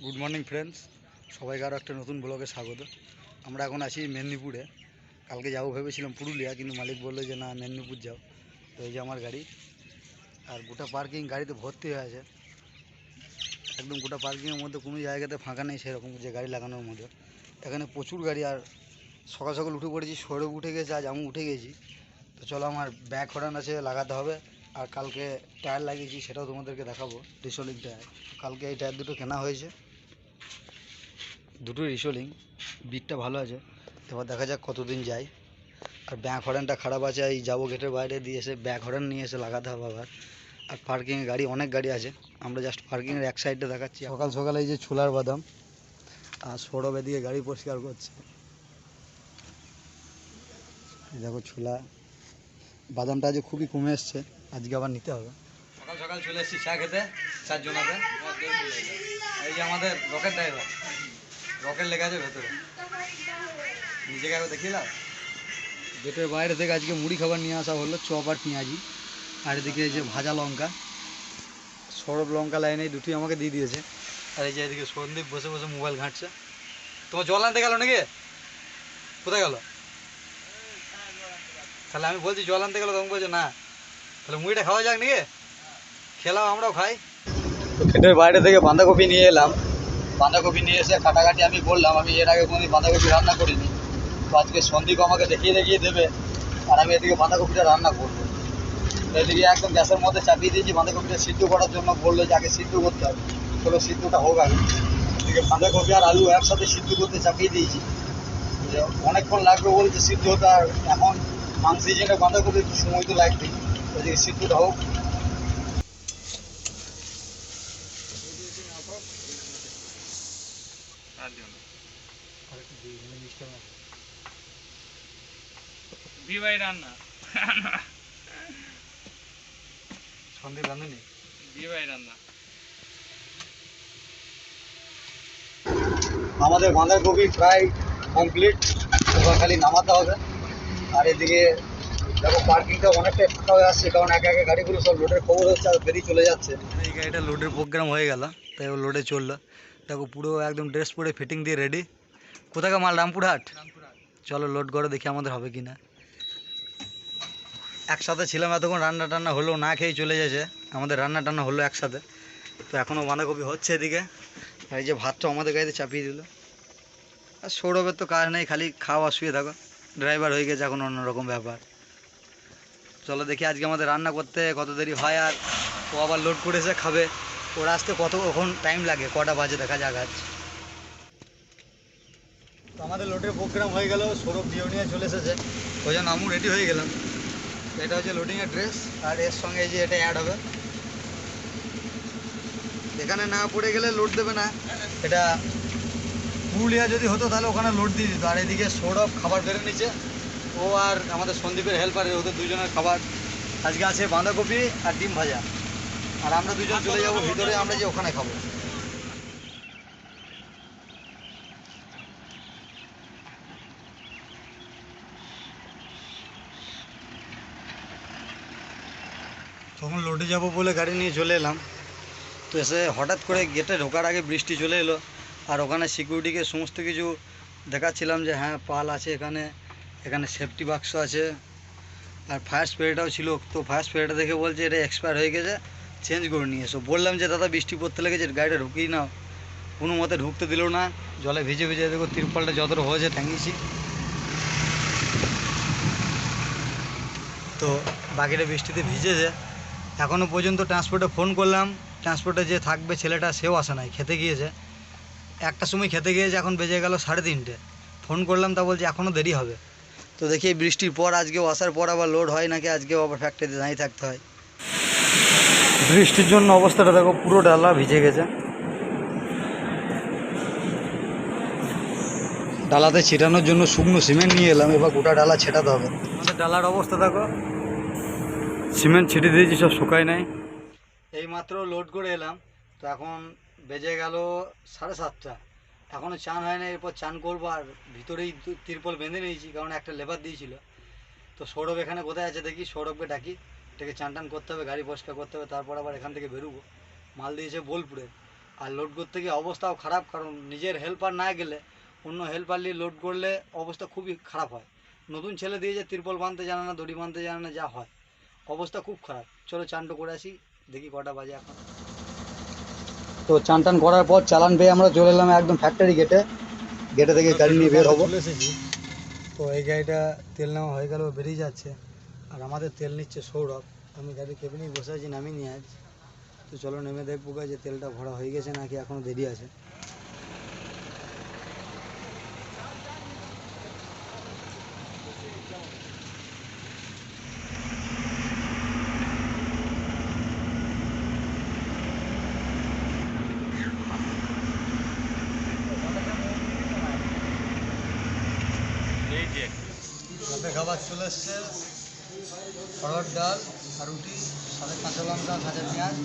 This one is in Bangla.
গুড মর্নিং ফ্রেন্ডস, সবাইকে আরও একটা নতুন ব্লগে স্বাগত। আমরা এখন আছি মেদিনীপুরে। কালকে যাবো ভেবেছিলাম পুরুলিয়া, কিন্তু মালিক বললো যে না, মেদিনীপুর যাও। তো এই যে আমার গাড়ি, আর গোটা পার্কিং গাড়িতে ভর্তি হয়ে আছে। একদম গোটা পার্কিংয়ের মধ্যে কোনো জায়গাতে ফাঁকা নেই সেরকম, যে গাড়ি লাগানোর মধ্যে। এখানে প্রচুর গাড়ি। আর সকাল সকাল উঠে পড়েছি, সৌরভ উঠে গেছে, আজ আমি উঠে গেছি। তো চলো, আমার ব্যাক হর্ন আছে, লাগাতে হবে। আর কালকে টায়ার লাগিয়েছি, সেটাও তোমাদেরকে দেখাবো, রিসোলিং টায়ার। কালকে এই টায়ার দুটো কেনা হয়েছে, দুটোই রিসোলিং। বিটটা ভালো আছে, এবার দেখা যাক কতদিন যায়। আর ব্যাক হর্নটা খারাপ আছে, এই যাবো গেটের বাইরে দিয়ে এসে ব্যাক হর্ন নিয়ে এসে লাগাতে হবে আবার। আর পার্কিংয়ে গাড়ি, অনেক গাড়ি আছে। আমরা জাস্ট পার্কিংয়ের এক সাইডে দেখাচ্ছি। সকাল সকাল এই যে ছোলার বাদাম আর সৌরভ এদিকে গাড়ি পরিষ্কার করছে। দেখো ছোলা বাদামটা আজ খুবই কমে এসছে, আজকে আবার নিতে হবে। সকাল সকাল চলে এসেছি চা খেতে, চারজনাতে। এই যে আমাদের রকেট ড্রাইভার, রকেট লেগে আছে ভেতরে, নিজেকে আগে দেখিলাম। গেটের বাইরে থেকে আজকে মুড়ি খাবার নিয়ে আসা হলো, চপ আর পেঁয়াজি। আর এদিকে এই যে ভাজা লঙ্কা, সৌরভ লঙ্কা লাইনে দুটোই আমাকে দিয়ে দিয়েছে। আর এই যে এদিকে সন্দীপ বসে বসে মোবাইল ঘাঁটছে। তোমার জল আনতে গেল নাকি? কোথায় গেল? তাহলে আমি বলছি জল আনতে গেলো, তখন বলছে না। তাহলে মুড়িটা খাওয়া যাক নাকি? খেলাম, আমরাও খাই। তো ক্ষেতের বাইরে থেকে বাঁধাকপি নিয়ে এলাম। বাঁধাকপি নিয়ে এসে কাটাকাটি আমি বললাম, আমি এর আগে কোনোদিন বাঁধাকপি রান্না করিনি। তো আজকে সন্দীপ আমাকে দেখিয়ে দেখিয়ে দেবে, আর আমি এদিকে বাঁধাকপিটা রান্না করবো। তো এদিকে একদম গ্যাসের মধ্যে চাপিয়ে দিয়েছি বাঁধাকপিটা সিদ্ধ করার জন্য। বললো যে আগে সিদ্ধ করতে হবে, চলো সিদ্ধটা হোক আগে। এদিকে বাঁধাকপি আর আলু একসাথে সিদ্ধ করতে চাপিয়ে দিয়েছি। অনেকক্ষণ লাগবে বলছে সিদ্ধ হতে। আর এখন মাংস সিজনে বাঁধাকপি একটু সময় তো লাগবেই। এদিকে সিদ্ধটা হোক। সন্দীপ রাঁধুনি আমাদের বাঁধাকপি প্রায় কমপ্লিট, এবার খালি নামাতে হবে। আর এদিকে দেখো পার্কিংটা অনেকটাই ফাঁকা হয়ে আসছে, কারণ একে একে গাড়িগুলো সব লোডের খবর হচ্ছে আর বেরিয়ে চলে যাচ্ছে। এই গাড়িটা লোডের প্রোগ্রাম হয়ে গেল, তাই ও লোডে চললো। দেখো পুরো একদম ড্রেস পরে ফিটিং দিয়ে রেডি। কোথাকার মাল? রামপুরহাট। চলো লোড করো, দেখি আমাদের হবে কি না। একসাথে ছিলাম এতক্ষণ, রান্না টান্না হলো, না খেয়ে চলে যাচ্ছে। আমাদের রান্না টান্না হলো একসাথে। তো এখনও বাঁধাকপি হচ্ছে এদিকে। আর এই যে ভাতটা আমাদের গাড়িতে চাপিয়ে দিল। আর সৌরভের তো কাজ নেই, খালি খাওয়া শুয়ে থাকো। ড্রাইভার হয়ে গেছে এখন, অন্যরকম ব্যাপার। চলো দেখি আজকে আমাদের রান্না করতে কত দেরি হয়। আর ও আবার লোড করেছে, খাবে। ওর আসতে কতক্ষণ টাইম লাগে, কটা বাজে দেখা যাক আজ। তো আমাদের লোডের প্রোগ্রাম হয়ে গেল, সৌরভ বিয়ে নিয়ে চলে এসেছে, ওই জন্য আমিও রেডি হয়ে গেলাম। এটা হচ্ছে লোডিংয়ের ড্রেস, আর এর সঙ্গে এই যে এটা অ্যাড হবে। এখানে না পড়ে গেলে লোড দেবে না। এটা পুরুলিয়া যদি হতো তাহলে ওখানে লোড দিয়ে দিত। আর এদিকে সৌরভ খাবার বেড়ে নিচ্ছে, ও আর আমাদের সন্দীপের হেল্পারে, ওদের দুজনের খাবার আজকে আছে বাঁধাকপি আর ডিম ভাজা। আর আমরা দুজন চলে যাবো ভিতরে, আমরা যে ওখানে খাবো। তখন লোডে যাব বলে গাড়ি নিয়ে চলে এলাম। তো এসে হঠাৎ করে গেটে ঢোকার আগে বৃষ্টি চলে এলো। আর ওখানে সিকিউরিটিকে সমস্ত কিছু দেখাচ্ছিলাম যে হ্যাঁ পাল আছে এখানে, এখানে সেফটি বাক্স আছে, আর ফায়ার স্প্রেটাও ছিল। তো ফায়ার স্প্রেটা দেখে বলছে এটা এক্সপায়ার হয়ে গেছে, চেঞ্জ করে নিয়ে এসো। বললাম যে দাদা বৃষ্টি পড়তে লেগেছে, গাড়িটা ঢুকিয়ে নাও। কোনো মতে ঢুকতে দিল না, জলে ভিজে ভিজে দেখো তিরপলটা যতটা হয়েছে টাঙিয়েছি। তো বাকিটা বৃষ্টিতে ভিজেছে। এখনও পর্যন্ত ট্রান্সপোর্টে ফোন করলাম, ট্রান্সপোর্টে যে থাকবে ছেলেটা সেও আসে নাই, খেতে গিয়েছে। একটার সময় খেতে গিয়েছে, এখন বেজে গেল 3:30। ফোন করলাম, তা বলছে এখনও দেরি হবে। তো দেখি এই বৃষ্টির পর আজকেও আসার পর আবার লোড হয় নাকি, আজকেও আবার ফ্যাক্টরিতে দাঁড়িয়ে থাকতে হয়। বৃষ্টির জন্য অবস্থাটা দেখো, পুরো ডালা ভিজে গেছে। ডালাতে ছেটানোর জন্য শুকনো সিমেন্ট নিয়ে এলাম, এবার গোটা ডালা ছেটাতে হবে। আমাদের ডালার অবস্থা দেখো, সিমেন্ট ছিটে দিয়েছি, সব শুকায় নাই। এই মাত্র লোড করে এলাম। তো এখন বেজে গেল 7:30। এখনও চান হয় না, এরপর চান করবো। আর ভিতরেই তিরপল বেঁধে নিয়েছি, কারণ একটা লেবার দিয়েছিল। তো সৌরভ এখানে কোথায় আছে দেখি, সৌরভকে ডাকি। এটাকে চান টান করতে হবে, গাড়ি পরিষ্কার করতে হবে, তারপর আবার এখান থেকে বেরোবো। মাল দিয়েছে বোলপুরে। আর লোড করতে গিয়ে অবস্থাও খারাপ, কারণ নিজের হেল্পার না গেলে অন্য হেল্পার নিয়ে লোড করলে অবস্থা খুবই খারাপ হয়। নতুন ছেলে দিয়ে যে তিরপল বাঁধতে জানে না, দড়ি বাঁধতে জানে না, যা হয় অবস্থা খুব খারাপ। চলো চানটো করে আসি, দেখি কটা বাজে এখন। তো চান টান করার পর চালান পেয়ে আমরা চলে এলাম একদম ফ্যাক্টরি গেটে। গেটে থেকে গাড়ি নিয়ে বের হবো। চলে এসেছি। তো এই গাড়িটা তেল নেওয়া হয়ে গেল, বেরিয়ে যাচ্ছে। আর আমাদের তেল নিচ্ছে সৌরভ। আমি গাড়ির কেবিনেই বসে আছি, নামিনি আজ। তো চলো নেমে দেখবো যে তেলটা ভরা হয়ে গেছে নাকি এখনও দেরি আছে। রাতে খাবার চলে এসছে, অরহর ডাল আর রুটি, সাথে কাঁচা লঙ্কা, কাঁচা পেঁয়াজ,